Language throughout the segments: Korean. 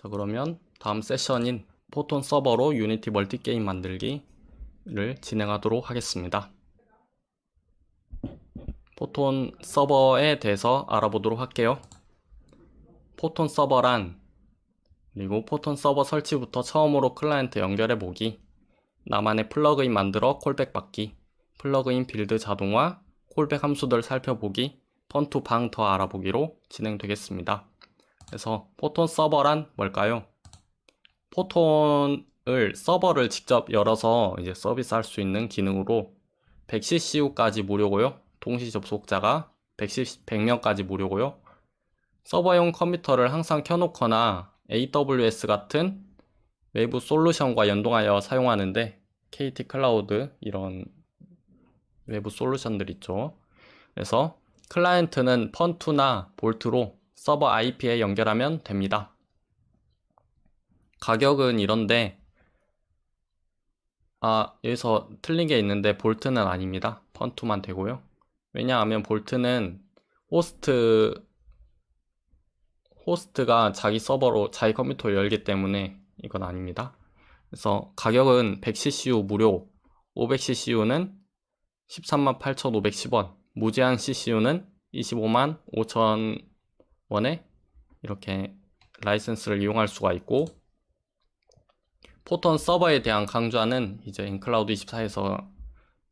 자, 그러면 다음 세션인 포톤 서버로 유니티 멀티 게임 만들기를 진행하도록 하겠습니다. 포톤 서버에 대해서 알아보도록 할게요. 포톤 서버란, 그리고 포톤 서버 설치부터 처음으로 클라이언트 연결해 보기, 나만의 플러그인 만들어 콜백 받기, 플러그인 빌드 자동화, 콜백 함수들 살펴보기, 펀투 방 더 알아보기로 진행되겠습니다. 그래서 포톤 서버란 뭘까요? 포톤을 서버를 직접 열어서 이제 서비스할 수 있는 기능으로 100cc까지 무료고요. 동시 접속자가 100명까지 무료고요. 서버용 컴퓨터를 항상 켜놓거나 AWS 같은 외부 솔루션과 연동하여 사용하는데 KT 클라우드 이런 외부 솔루션들 있죠. 그래서 클라이언트는 펀2나 볼트로 서버 IP에 연결하면 됩니다. 가격은 이런데 여기서 틀린 게 있는데 볼트는 아닙니다. 펀2만 되고요. 왜냐하면 볼트는 호스트가 자기 서버로 자기 컴퓨터를 열기 때문에 이건 아닙니다. 그래서 가격은 100ccu 무료, 500cc우는 138,510원, 무제한 CCU는 255,500원에 이렇게 라이센스를 이용할 수가 있고, 포톤 서버에 대한 강좌는 이제 인클라우드24에서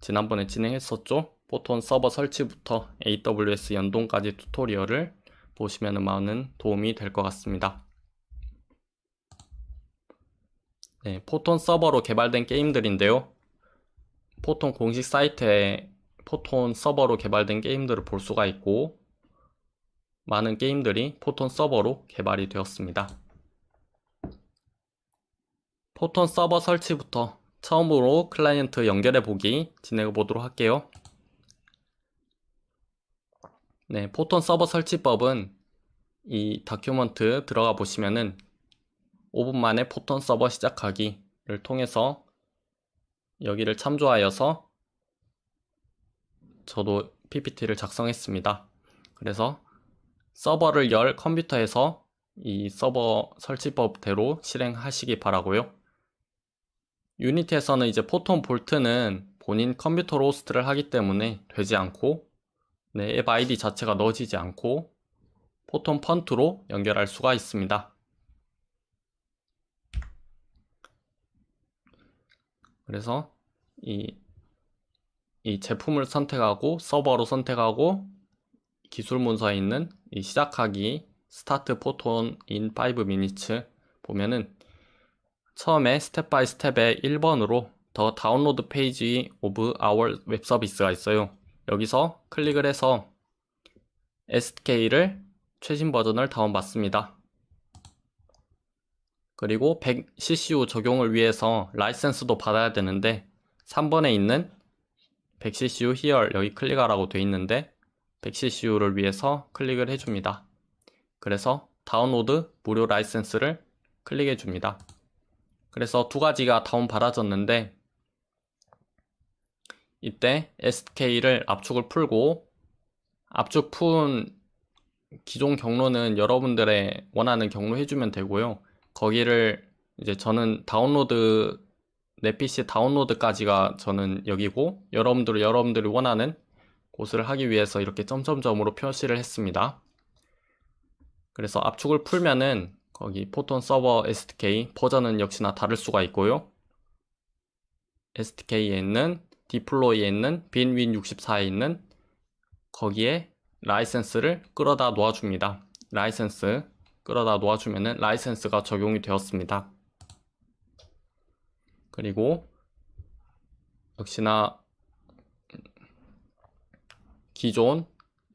지난번에 진행했었죠. 포톤 서버 설치부터 AWS 연동까지 튜토리얼을 보시면 많은 도움이 될 것 같습니다. 네, 포톤 서버로 개발된 게임들인데요. 포톤 공식 사이트에 포톤 서버로 개발된 게임들을 볼 수가 있고, 많은 게임들이 포톤 서버로 개발이 되었습니다. 포톤 서버 설치부터 처음으로 클라이언트 연결해 보기 진행해 보도록 할게요. 네, 포톤 서버 설치법은 이 다큐먼트 들어가 보시면은 5분 만에 포톤 서버 시작하기를 통해서 여기를 참조하여서 저도 PPT를 작성했습니다. 그래서 서버를 열 컴퓨터에서 이 서버 설치법대로 실행하시기 바라고요. 유니티에서는 이제 포톤 볼트는 본인 컴퓨터로 호스트를 하기 때문에 되지 않고, 앱 아이디 자체가 넣어지지 않고 포톤 펀트로 연결할 수가 있습니다. 그래서 이 제품을 선택하고 서버로 선택하고 기술 문서에 있는 이 시작하기 스타트 포톤 in 5 minutes 보면은 처음에 스텝 바이 스텝의 1번으로 더 다운로드 페이지 오브 our 웹 서비스가 있어요. 여기서 클릭을 해서 SDK를 최신 버전을 다운받습니다. 그리고 100ccu 적용을 위해서 라이센스도 받아야 되는데 3번에 있는 100ccu here 여기 클릭하라고 되어 있는데 100cc우를 위해서 클릭을 해줍니다. 그래서 다운로드 무료 라이센스를 클릭해 줍니다. 그래서 두 가지가 다운 받아졌는데 이때 SDK를 압축을 풀고 압축 푼 기존 경로는 여러분들의 원하는 경로 해주면 되고요. 거기를 이제 저는 다운로드 내 PC 다운로드까지가 저는 여기고 여러분들이 원하는 곳을 하기 위해서 이렇게 점점점으로 표시를 했습니다. 그래서 압축을 풀면은 거기 포톤 서버 SDK 버전은 역시나 다를 수가 있고요. SDK에 있는 디플로이에 있는 빈 윈64에 있는 거기에 라이센스를 끌어다 놓아줍니다. 라이센스 끌어다 놓아주면은 라이센스가 적용이 되었습니다. 그리고 역시나 기존에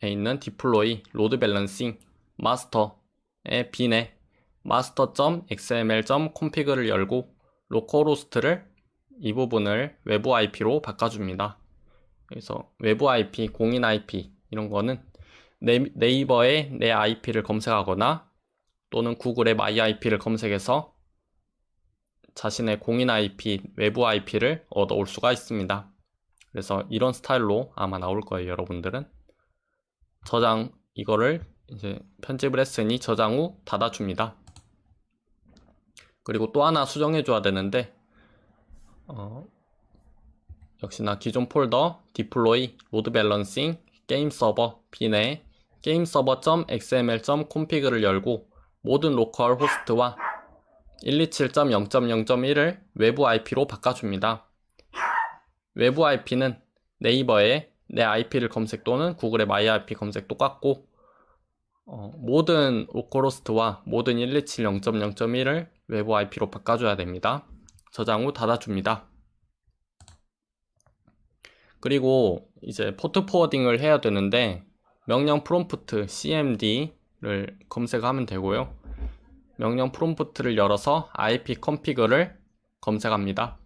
있는 디플로이, 로드 밸런싱, 마스터의 빈에 master.xml.config를 열고 로컬호스트를 이 부분을 외부 IP로 바꿔줍니다. 그래서 외부 IP, 공인 IP 이런 거는 네이버에 내 IP를 검색하거나 또는 구글의 my IP를 검색해서 자신의 공인 IP, 외부 IP를 얻어올 수가 있습니다. 그래서 이런 스타일로 아마 나올 거예요, 여러분들은. 이거를 이제 편집을 했으니 저장 후 닫아줍니다. 그리고 또 하나 수정해 줘야 되는데 역시나 기존 폴더 deploy load balancing 게임 서버 빈에 게임 서버.xml.config를 열고 모든 로컬 호스트와 127.0.0.1을 외부 IP로 바꿔줍니다. 외부 IP는 네이버에 내 IP를 검색 또는 구글의 마이 IP 검색 똑같고 모든 로컬호스트와 모든 127.0.0.1을 외부 IP로 바꿔줘야 됩니다. 저장 후 닫아줍니다. 그리고 이제 포트 포워딩을 해야 되는데 명령 프롬프트 cmd를 검색하면 되고요. 명령 프롬프트를 열어서 IP config를 검색합니다.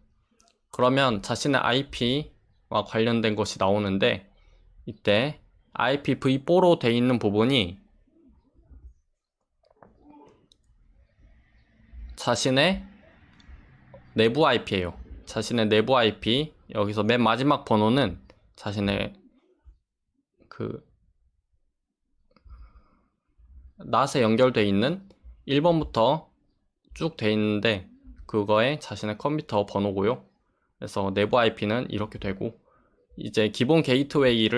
그러면 자신의 IP와 관련된 것이 나오는데 이때 IPv4로 되어 있는 부분이 자신의 내부 IP예요. 자신의 내부 IP, 여기서 맨 마지막 번호는 자신의 NAT에 연결되어 있는 1번부터 쭉 되어 있는데 그거에 자신의 컴퓨터 번호고요. 그래서 내부 IP는 이렇게 되고 이제 기본 게이트웨이가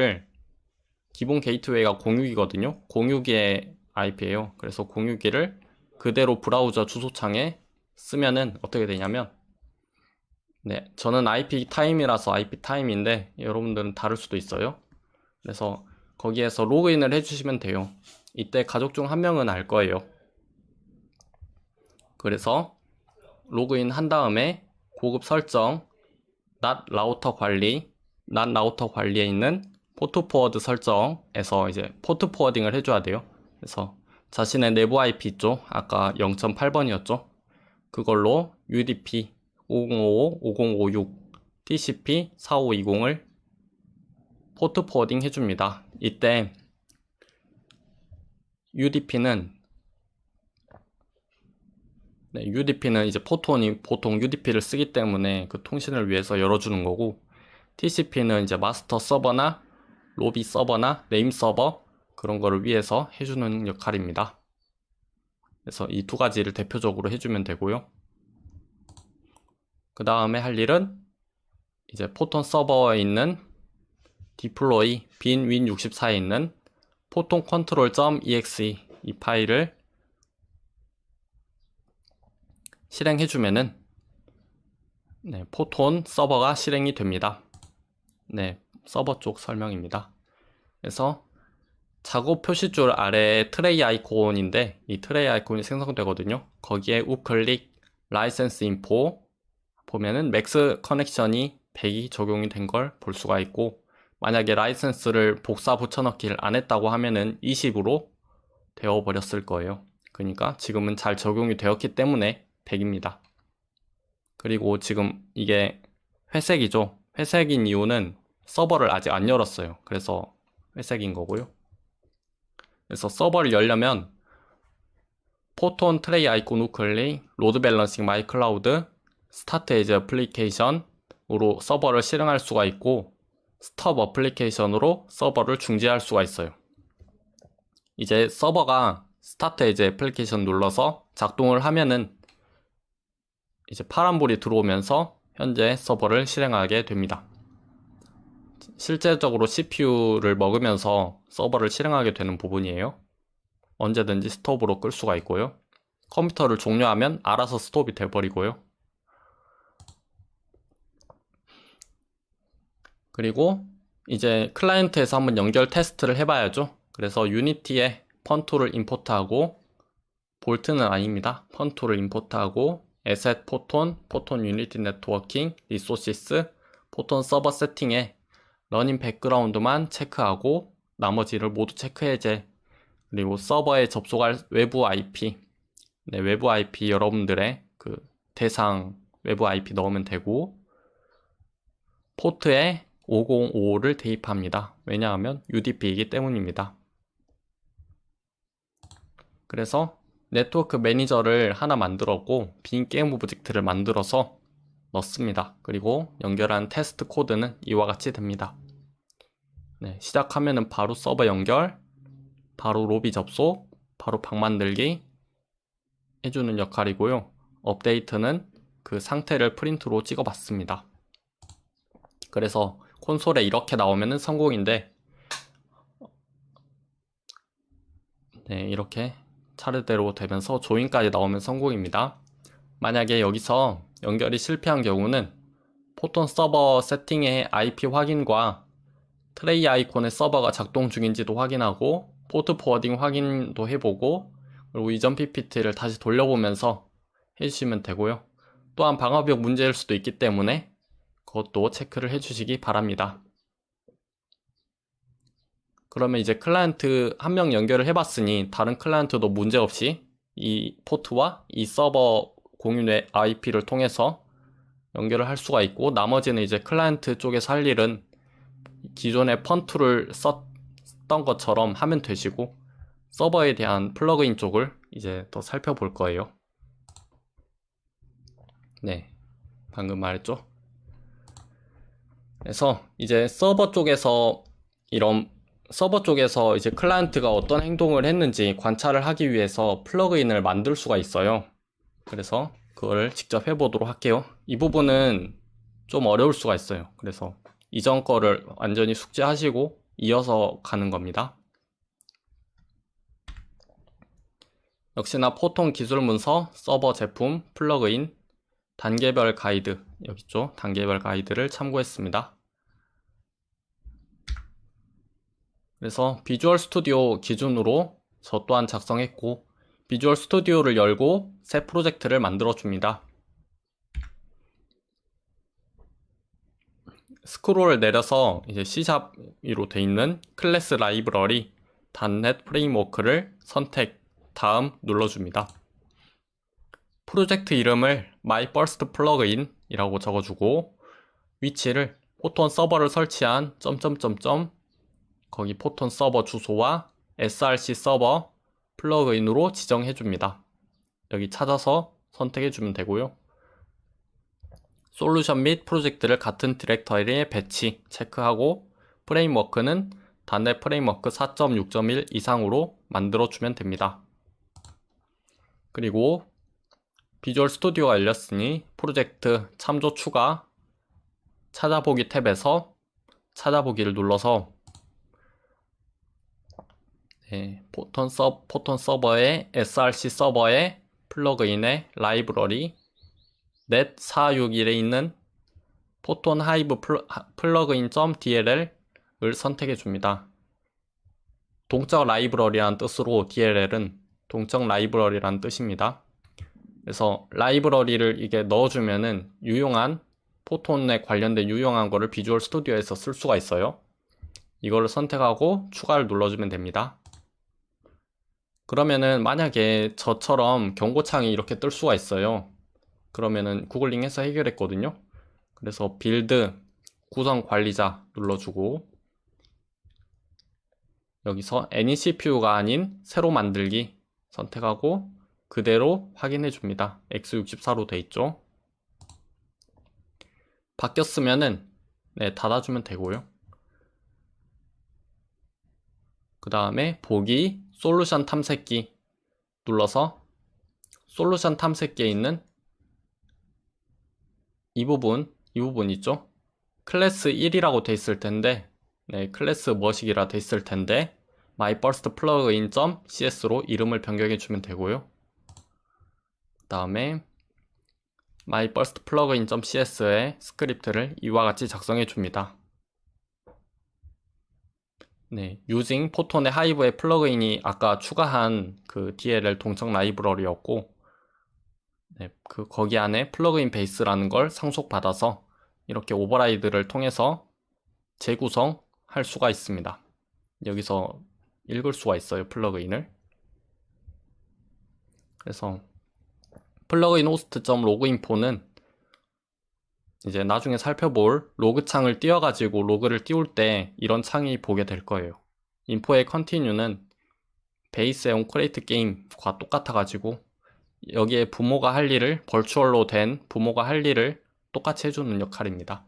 공유기거든요. 공유기의 IP예요. 그래서 공유기를 그대로 브라우저 주소창에 쓰면은 어떻게 되냐면 저는 IP 타임이라서 IP 타임인데 여러분들은 다를 수도 있어요. 그래서 거기에서 로그인을 해주시면 돼요. 이때 가족 중 한 명은 알 거예요. 그래서 로그인 한 다음에 고급 설정 NAT 라우터 관리에 있는 포트 포워드 설정에서 이제 포트 포워딩을 해줘야 돼요. 그래서 자신의 내부 IP 있죠? 아까 0.8번이었죠? 그걸로 UDP 5055, 5056, TCP 4520을 포트 포워딩 해줍니다. 이때 UDP는 이제 포톤이 보통 UDP를 쓰기 때문에 그 통신을 위해서 열어주는 거고, TCP는 이제 마스터 서버나 로비 서버나 네임 서버 그런 거를 위해서 해주는 역할입니다. 그래서 이 두 가지를 대표적으로 해주면 되고요. 그 다음에 할 일은 이제 포톤 서버에 있는 deploy 빈 win64에 있는 포톤 control.exe 이 파일을 실행해주면은 포톤 서버가 실행이 됩니다. 서버 쪽 설명입니다. 그래서 작업 표시줄 아래에 트레이 아이콘인데 이 트레이 아이콘이 생성되거든요. 거기에 우클릭 라이센스 인포 보면은 맥스 커넥션이 100이 적용이 된 걸 볼 수가 있고, 만약에 라이센스를 복사 붙여넣기를 안 했다고 하면은 20으로 되어 버렸을 거예요. 그러니까 지금은 잘 적용이 되었기 때문에 100입니다. 그리고 지금 이게 회색이죠. 회색인 이유는 서버를 아직 안 열었어요. 그래서 회색인 거고요. 그래서 서버를 열려면 포톤 트레이 아이콘 우클릭 로드 밸런싱 마이 클라우드 스타트 에이지 애플리케이션으로 서버를 실행할 수가 있고, 스톱 애플리케이션으로 서버를 중지할 수가 있어요. 이제 서버가 스타트 에이지 애플리케이션 눌러서 작동을 하면은 이제 파란불이 들어오면서 현재 서버를 실행하게 됩니다. 실제적으로 CPU를 먹으면서 서버를 실행하게 되는 부분이에요. 언제든지 스톱으로 끌 수가 있고요. 컴퓨터를 종료하면 알아서 스톱이 돼버리고요. 그리고 이제 클라이언트에서 한번 연결 테스트를 해봐야죠. 그래서 유니티에 펀2를 임포트하고, 볼트는 아닙니다. 펀2를 임포트하고 에셋 포톤, 포톤 유니티 네트워킹, 리소시스, 포톤 서버 세팅에 러닝 백그라운드만 체크하고 나머지를 모두 체크 해제, 그리고 서버에 접속할 외부 IP, 외부 IP 여러분들의 그 대상 외부 IP 넣으면 되고, 포트에 5055를 대입합니다. 왜냐하면 UDP이기 때문입니다. 그래서 네트워크 매니저를 하나 만들었고 빈 게임 오브젝트를 만들어서 넣습니다. 그리고 연결한 테스트 코드는 이와 같이 됩니다. 시작하면은 바로 서버 연결, 바로 로비 접속, 바로 방 만들기 해주는 역할이고요. 업데이트는 그 상태를 프린트로 찍어 봤습니다. 그래서 콘솔에 이렇게 나오면은 성공인데, 네, 이렇게 차례대로 되면서 조인까지 나오면 성공입니다. 만약에 여기서 연결이 실패한 경우는 포톤 서버 세팅의 IP 확인과 트레이 아이콘의 서버가 작동 중인지도 확인하고 포트 포워딩 확인도 해보고, 그리고 이전 PPT를 다시 돌려보면서 해주시면 되고요. 또한 방화벽 문제일 수도 있기 때문에 그것도 체크를 해주시기 바랍니다. 그러면 이제 클라이언트 한 명 연결을 해봤으니 다른 클라이언트도 문제없이 이 포트와 이 서버 공유의 IP를 통해서 연결을 할 수가 있고, 나머지는 이제 클라이언트 쪽에서 할 일은 기존에 펀2를 썼던 것처럼 하면 되시고, 서버에 대한 플러그인 쪽을 이제 더 살펴볼 거예요. 네, 방금 말했죠. 그래서 이제 서버 쪽에서 이제 클라이언트가 어떤 행동을 했는지 관찰을 하기 위해서 플러그인을 만들 수가 있어요. 그래서 그걸 직접 해보도록 할게요. 이 부분은 좀 어려울 수가 있어요. 그래서 이전 거를 완전히 숙지하시고 이어서 가는 겁니다. 역시나 포통 기술 문서, 서버 제품, 플러그인, 단계별 가이드, 여기 있죠? 단계별 가이드를 참고했습니다. 그래서 비주얼 스튜디오 기준으로 저 또한 작성했고, 비주얼 스튜디오를 열고 새 프로젝트를 만들어 줍니다. 스크롤을 내려서 이제 C샵으로 되어 있는 클래스 라이브러리 .NET 프레임워크를 선택, 다음 눌러줍니다. 프로젝트 이름을 My First Plugin 이라고 적어주고, 위치를 포톤 서버를 설치한 점점점점 거기 포톤 서버 주소와 src 서버 플러그인으로 지정해줍니다. 여기 찾아서 선택해주면 되고요. 솔루션 및 프로젝트를 같은 디렉터리에 배치 체크하고, 프레임워크는 .NET 프레임워크 4.6.1 이상으로 만들어주면 됩니다. 그리고 비주얼 스튜디오가 열렸으니 프로젝트 참조 추가 찾아보기 탭에서 찾아보기를 눌러서 포톤 서버의 src 서버의 플러그인의 라이브러리 net 461에 있는 포톤 하이브 플러그인.dll을 선택해 줍니다. 동적 라이브러리라는 뜻으로 DLL은 동적 라이브러리라는 뜻입니다. 그래서 라이브러리를 이게 넣어주면은 포톤에 관련된 유용한 거를 비주얼 스튜디오에서 쓸 수가 있어요. 이거를 선택하고 추가를 눌러주면 됩니다. 그러면은 만약에 저처럼 경고창이 이렇게 뜰 수가 있어요. 그러면은 구글링해서 해결했거든요. 그래서 빌드 구성 관리자 눌러주고, 여기서 애니 CPU가 아닌 새로 만들기 선택하고 그대로 확인해 줍니다. x64로 돼 있죠. 바뀌었으면은 닫아주면 되고요. 그 다음에 보기 솔루션 탐색기 눌러서 솔루션 탐색기에 있는 이 부분 있죠? 클래스 1이라고 돼 있을 텐데, 클래스 머식이라 돼 있을 텐데 myfirstplugin.cs로 이름을 변경해 주면 되고요. 그 다음에 myfirstplugin.cs의 스크립트를 이와 같이 작성해 줍니다. using 포톤의 하이브의 플러그인이 아까 추가한 그 DLL 동적 라이브러리였고, 거기 안에 플러그인 베이스라는 걸 상속받아서 이렇게 오버라이드를 통해서 재구성할 수가 있습니다. 여기서 읽을 수가 있어요, 플러그인을. 그래서 플러그인 host.log인포는 이제 나중에 살펴볼 로그 창을 띄워가지고 로그를 띄울 때 이런 창이 보게 될 거예요. 인포의 continue는 베이스의 onCreate game과 똑같아가지고 여기에 부모가 할 일을, 벌추얼로 된 부모가 할 일을 똑같이 해주는 역할입니다.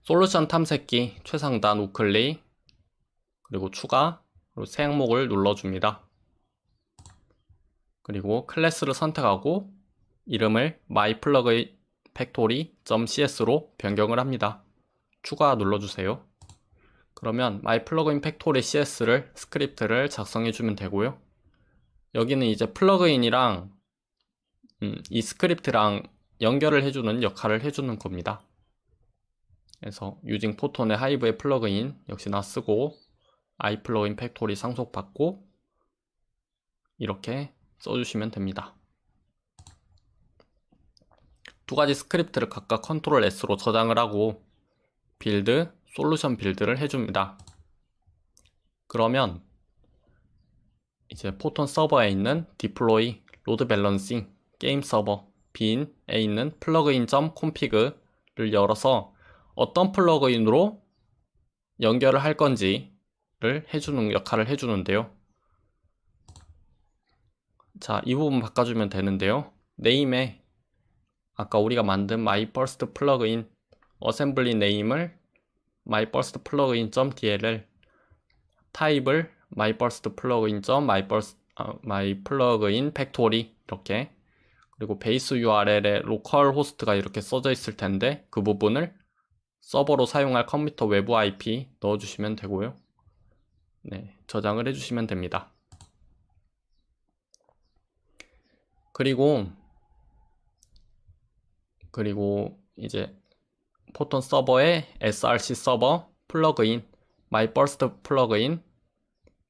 솔루션 탐색기 최상단 우클릭, 그리고 추가, 그리고 새 항목을 눌러줍니다. 그리고 클래스를 선택하고 이름을 myPluginFactory.cs로 변경을 합니다. 추가 눌러주세요. 그러면 myPluginFactory.cs를 스크립트를 작성해주면 되고요. 여기는 이제 플러그인이랑 이 스크립트랑 연결을 해주는 역할을 해주는 겁니다. 그래서 using 포톤의 하이브의 플러그인 역시나 쓰고 iPlugin 팩토리 상속받고 이렇게 써주시면 됩니다. 두 가지 스크립트를 각각 컨트롤 S로 저장을 하고 빌드, 솔루션 빌드를 해줍니다. 그러면 이제 포톤 서버에 있는 deploy, load balancing, 게임 서버, bin에 있는 plugin.config를 열어서 어떤 플러그인으로 연결을 할 건지를 해주는 역할을 해주는데요. 자, 이 부분 바꿔주면 되는데요. 네임에 아까 우리가 만든 myburst 플러그인 어셈블리 네임을 myburst plugin.dll, 타입을 myburst plugin factory 이렇게, 그리고 베이스 URL에 로컬 호스트가 이렇게 써져 있을 텐데 그 부분을 서버로 사용할 컴퓨터 외부 IP 넣어주시면 되고요. 네, 저장을 해주시면 됩니다. 그리고 이제 포톤 서버의 src 서버 플러그인 myburst 플러그인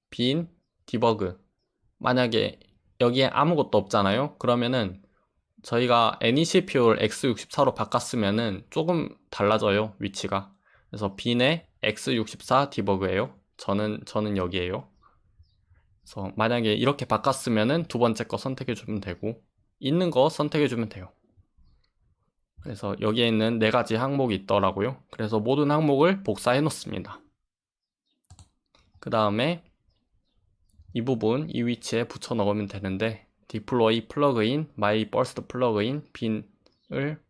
bin debug, 만약에 여기에 아무것도 없잖아요. 그러면은 저희가 AnyCPU를 x64로 바꿨으면은 조금 달라져요, 위치가. 그래서 bin의 x64 debug예요. 저는 여기에요. 그래서 만약에 이렇게 바꿨으면은 두 번째 거 선택해 주면 되고 있는 거 선택해 주면 돼요. 그래서 여기에 있는 네 가지 항목이 있더라고요. 그래서 모든 항목을 복사해 놓습니다. 그 다음에 이 부분 이 위치에 붙여 넣으면 되는데 deploy plugin myburst plugin bin을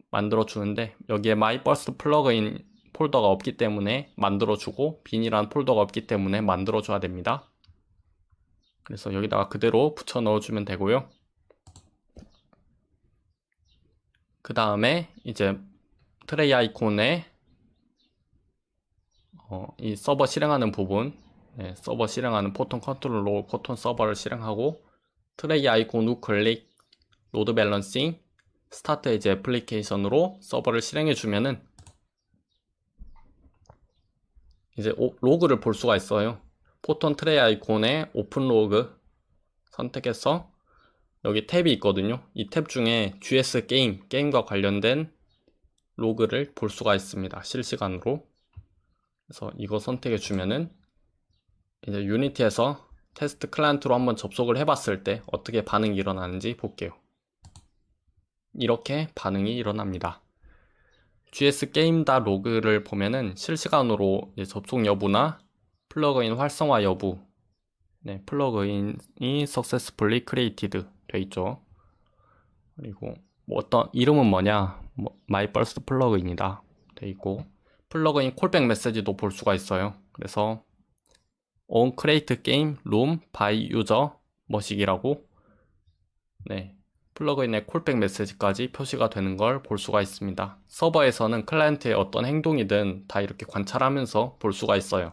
만들어 주는데 여기에 myburst plugin 폴더가 없기 때문에 만들어 주고 bin이란 폴더가 없기 때문에 만들어 줘야 됩니다. 그래서 여기다가 그대로 붙여 넣어 주면 되고요. 그 다음에 이제 트레이 아이콘에 이 서버 실행하는 부분, 서버 실행하는 포톤 컨트롤로 포톤 서버를 실행하고 트레이 아이콘 우클릭, 로드 밸런싱, 스타트 에지 애플리케이션으로 서버를 실행해 주면은 이제 로그를 볼 수가 있어요. 포톤 트레이 아이콘에 오픈 로그 선택해서 여기 탭이 있거든요. 이 탭 중에 GS 게임과 관련된 로그를 볼 수가 있습니다. 실시간으로. 그래서 이거 선택해 주면은 이제 유니티에서 테스트 클라이언트로 한번 접속을 해봤을 때 어떻게 반응이 일어나는지 볼게요. 이렇게 반응이 일어납니다. gsGame.log를 보면은 실시간으로 접속 여부나 플러그인 활성화 여부, 플러그인이 successfully created 돼 있죠. 그리고 어떤 이름은 뭐냐, myburst 플러그인이다 돼 있고, 플러그인 콜백 메시지도 볼 수가 있어요. 그래서 on create game room by user 뭐식이라고 플러그인의 콜백 메시지까지 표시가 되는 걸 볼 수가 있습니다. 서버에서는 클라이언트의 어떤 행동이든 다 이렇게 관찰하면서 볼 수가 있어요.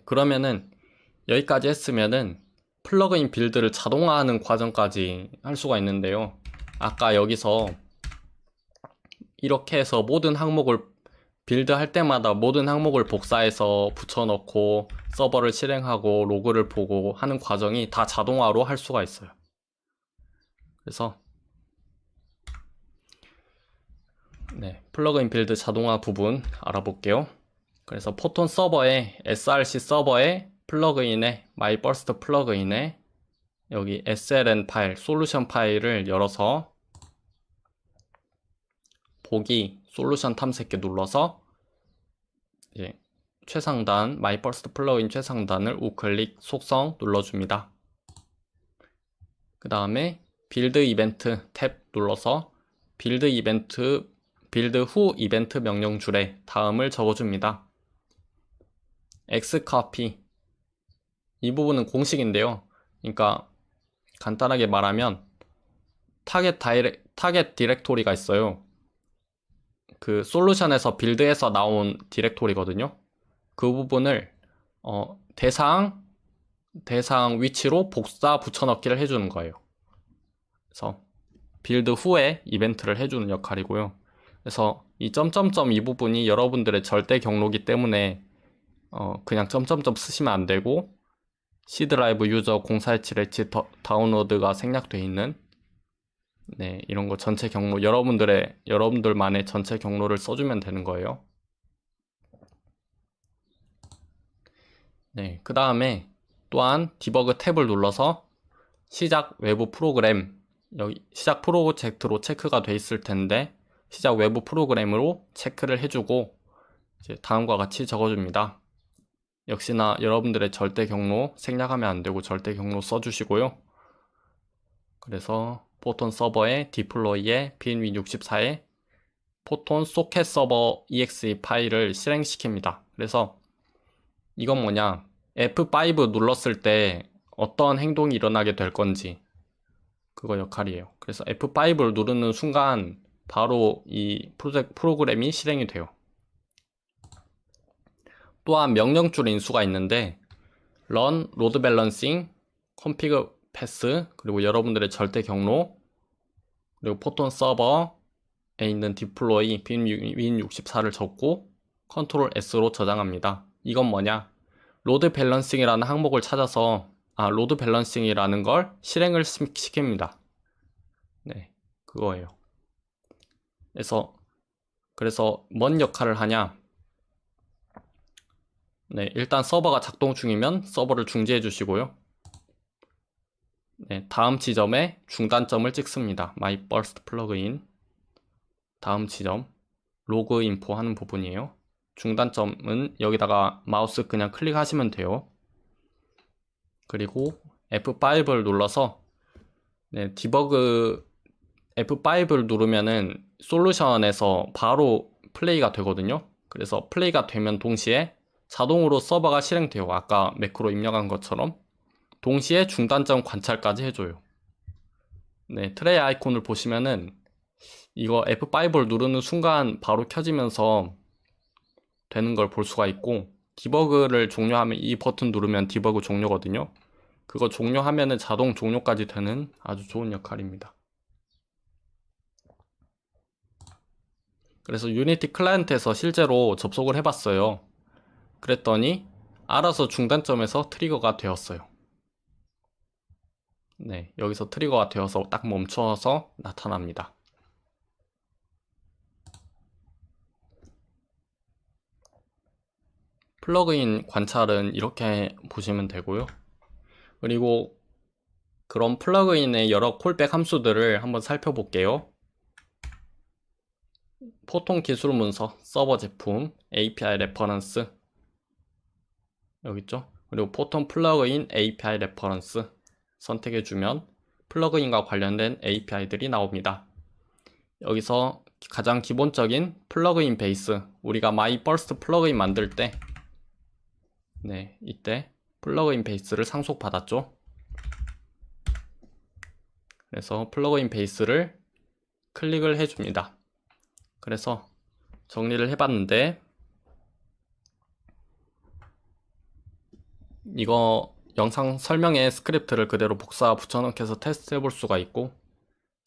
그러면은 여기까지 했으면은 플러그인 빌드를 자동화하는 과정까지 할 수가 있는데요. 아까 여기서 이렇게 해서 모든 항목을 빌드할 때마다 모든 항목을 복사해서 붙여넣고 서버를 실행하고 로그를 보고 하는 과정이 다 자동화로 할 수가 있어요. 그래서 플러그인 빌드 자동화 부분 알아볼게요. 그래서 포톤 서버에 src 서버에 플러그인에 myburst 플러그인에 여기 sln 파일, 솔루션 파일을 열어서 보기, 솔루션 탐색기 눌러서 이제 최상단, myburst 플러그인 최상단을 우클릭 속성 눌러줍니다. 그 다음에 빌드 이벤트 탭 눌러서 빌드 후 이벤트 명령줄에 다음을 적어줍니다. xcopy 이 부분은 공식인데요. 그러니까 간단하게 말하면 타겟 디렉토리가 있어요. 그 솔루션에서 빌드에서 나온 디렉토리거든요. 그 부분을 대상 위치로 복사 붙여넣기를 해주는 거예요. 그래서 빌드 후에 이벤트를 해주는 역할이고요. 그래서 이 점점점 이 부분이 여러분들의 절대 경로기 때문에 그냥 점점점 쓰시면 안 되고 C 드라이브 유저 0417H 다운로드가 생략되어 있는 네, 이런 거 전체 경로 여러분들만의 전체 경로를 써주면 되는 거예요. 네, 그 다음에 또한 디버그 탭을 눌러서 시작 외부 프로그램 여기 시작 프로젝트로 체크가 돼 있을 텐데 시작 외부 프로그램으로 체크를 해주고 이제 다음과 같이 적어줍니다. 역시나 여러분들의 절대 경로 생략하면 안 되고 절대 경로 써주시고요. 그래서 포톤 서버에 디플로이에 빈윈64에 포톤 소켓 서버 exe 파일을 실행시킵니다. 그래서 이건 뭐냐, F5 눌렀을 때 어떤 행동이 일어나게 될 건지 그거 역할이에요. 그래서 F5를 누르는 순간 바로 이 프로그램이 실행이 돼요. 또한 명령줄 인수가 있는데 run, load balancing, config path, 그리고 여러분들의 절대 경로, 그리고 포톤 서버에 있는 deploy 빈윈64를 적고 컨트롤 S로 저장합니다. 이건 뭐냐, 로드 밸런싱이라는 항목을 찾아서 로드 밸런싱이라는 걸 실행을 시킵니다. 네, 그거예요. 그래서 뭔 역할을 하냐, 네, 일단 서버가 작동 중이면 서버를 중지해 주시고요. 네, 다음 지점에 중단점을 찍습니다. My Burst 플러그인 다음 지점 로그 인포 하는 부분이에요. 중단점은 여기다가 마우스 그냥 클릭하시면 돼요. 그리고 F5를 눌러서 네, 디버그 F5를 누르면은 솔루션에서 바로 플레이가 되거든요. 그래서 플레이가 되면 동시에 자동으로 서버가 실행돼요. 아까 매크로 입력한 것처럼 동시에 중단점 관찰까지 해줘요. 네, 트레이 아이콘을 보시면은 이거 F5를 누르는 순간 바로 켜지면서 되는 걸 볼 수가 있고, 디버그를 종료하면 이 버튼 누르면 디버그 종료거든요. 그거 종료하면은 자동 종료까지 되는 아주 좋은 역할입니다. 그래서 유니티 클라이언트에서 실제로 접속을 해봤어요. 그랬더니 알아서 중단점에서 트리거가 되었어요. 네, 여기서 트리거가 되어서 딱 멈춰서 나타납니다. 플러그인 관찰은 이렇게 보시면 되고요. 그리고 그런 플러그인의 여러 콜백 함수들을 한번 살펴볼게요. 포통 기술 문서, 서버 제품, API 레퍼런스 여기 있죠? 그리고 포통 플러그인 API 레퍼런스 선택해주면 플러그인과 관련된 API들이 나옵니다. 여기서 가장 기본적인 플러그인 베이스, 우리가 마이버스트 플러그인 만들 때 네, 이때 플러그인 베이스를 상속받았죠. 그래서 플러그인 베이스를 클릭을 해줍니다. 그래서 정리를 해봤는데 이거 영상 설명에 스크립트를 그대로 복사 붙여넣기해서 테스트 해볼 수가 있고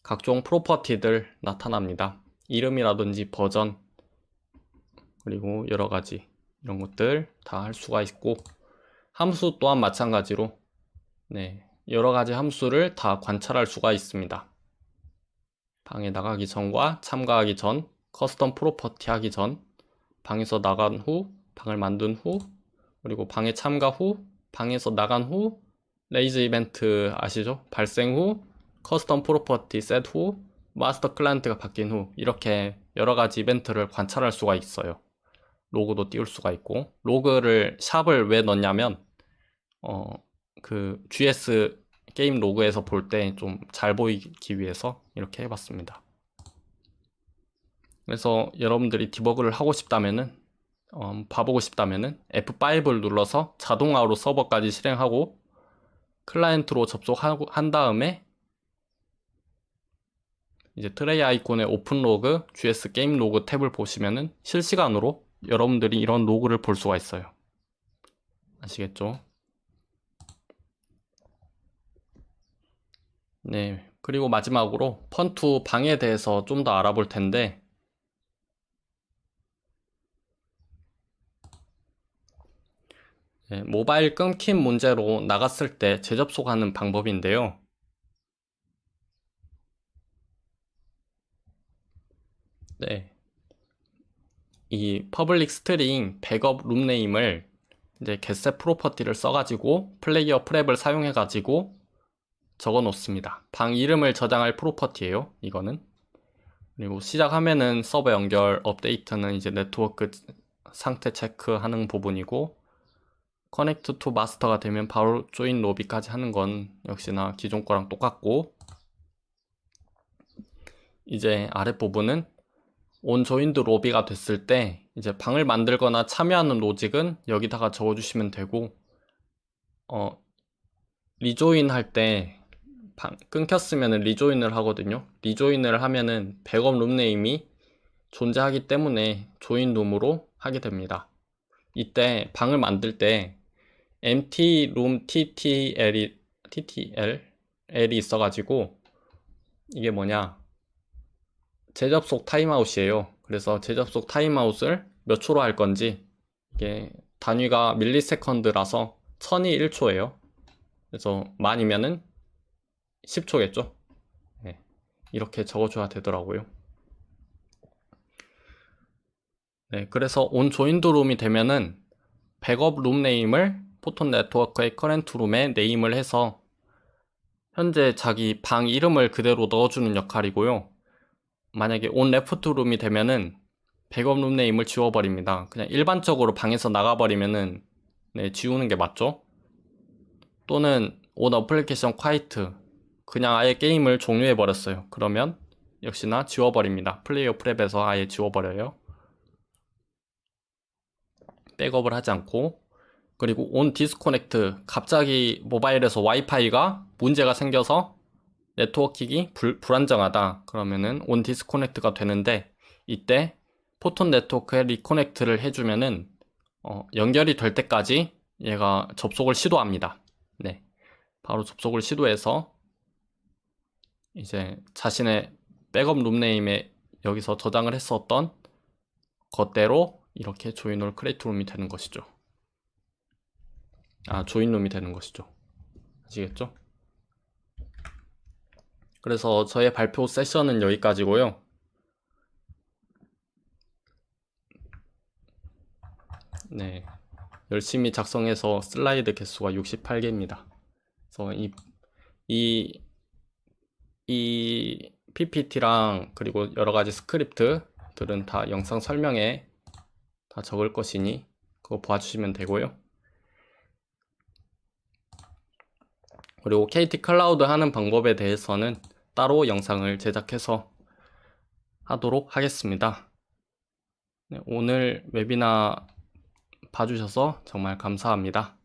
각종 프로퍼티들 나타납니다. 이름이라든지 버전 그리고 여러가지 이런 것들 다 할 수가 있고 함수 또한 마찬가지로 네, 여러가지 함수를 다 관찰할 수가 있습니다. 방에 나가기 전과 참가하기 전, 커스텀 프로퍼티 하기 전, 방에서 나간 후, 방을 만든 후, 그리고 방에 참가 후, 방에서 나간 후, 레이즈 이벤트 아시죠? 발생 후, 커스텀 프로퍼티 셋 후, 마스터 클라이언트가 바뀐 후 이렇게 여러가지 이벤트를 관찰할 수가 있어요. 로그도 띄울 수가 있고 로그를 샵을 왜 넣냐면 그 GS 게임 로그에서 볼 때 좀 잘 보이기 위해서 이렇게 해봤습니다. 그래서 여러분들이 디버그를 하고 싶다면은 봐보고 싶다면은 F5를 눌러서 자동화로 서버까지 실행하고 클라이언트로 접속한 다음에 이제 트레이 아이콘의 오픈 로그, GS 게임 로그 탭을 보시면은 실시간으로 여러분들이 이런 로그를 볼 수가 있어요. 아시겠죠? 네. 그리고 마지막으로 펀투 방에 대해서 좀 더 알아볼 텐데, 네, 모바일 끊김 문제로 나갔을 때 재접속하는 방법인데요. 네. 이 퍼블릭 스트링 백업 룸네임을 이제 getset 프로퍼티를 써가지고 플레이어 프랩을 사용해가지고 적어 놓습니다. 방 이름을 저장할 프로퍼티예요, 이거는. 그리고 시작하면은 서버 연결, 업데이트는 이제 네트워크 상태 체크하는 부분이고, 커넥트 투 마스터가 되면 바로 조인 로비까지 하는 건 역시나 기존 거랑 똑같고, 이제 아랫부분은 온 조인드 로비가 됐을 때 이제 방을 만들거나 참여하는 로직은 여기다가 적어주시면 되고, 리조인 할 때 끊겼으면 리조인을 하거든요. 리조인을 하면은 백업 룸네임이 존재하기 때문에 조인 룸으로 하게 됩니다. 이때 방을 만들 때 empty room TTL이 있어가지고 이게 뭐냐, 재접속 타임아웃이에요. 그래서 재접속 타임아웃을 몇 초로 할 건지, 이게 단위가 밀리세컨드라서 1000이 1초예요. 그래서 만이면은 10초겠죠. 네, 이렇게 적어줘야 되더라고요. 네, 그래서 온 조인드 룸이 되면은 백업 룸 네임을 포톤 네트워크의 커렌트 룸에 네임을 해서 현재 자기 방 이름을 그대로 넣어주는 역할이고요. 만약에 온 레프트 룸이 되면은 백업 룸 네임을 지워버립니다. 그냥 일반적으로 방에서 나가버리면은 네, 지우는 게 맞죠? 또는 온 어플리케이션 콰이트, 그냥 아예 게임을 종료해버렸어요. 그러면 역시나 지워버립니다. 플레이어 프랩에서 아예 지워버려요. 백업을 하지 않고. 그리고 온 디스코넥트, 갑자기 모바일에서 와이파이가 문제가 생겨서 네트워킹이 불안정하다 그러면은 온 디스코넥트가 되는데, 이때 포톤 네트워크에 리코넥트를 해주면은 연결이 될 때까지 얘가 접속을 시도합니다. 네, 바로 접속을 시도해서 이제 자신의 백업 룸네임에 여기서 저장을 했었던 것대로 이렇게 조인롤 크리에이트 룸이 되는 것이죠. 조인 룸이 되는 것이죠. 아시겠죠? 그래서 저의 발표 세션은 여기까지고요. 네, 열심히 작성해서 슬라이드 개수가 68개입니다. 그래서 이 PPT랑 그리고 여러 가지 스크립트들은 다 영상 설명에 다 적을 것이니 그거 봐주시면 되고요. 그리고 KT 클라우드 하는 방법에 대해서는 따로 영상을 제작해서 하도록 하겠습니다. 네, 오늘 웨비나 봐주셔서 정말 감사합니다.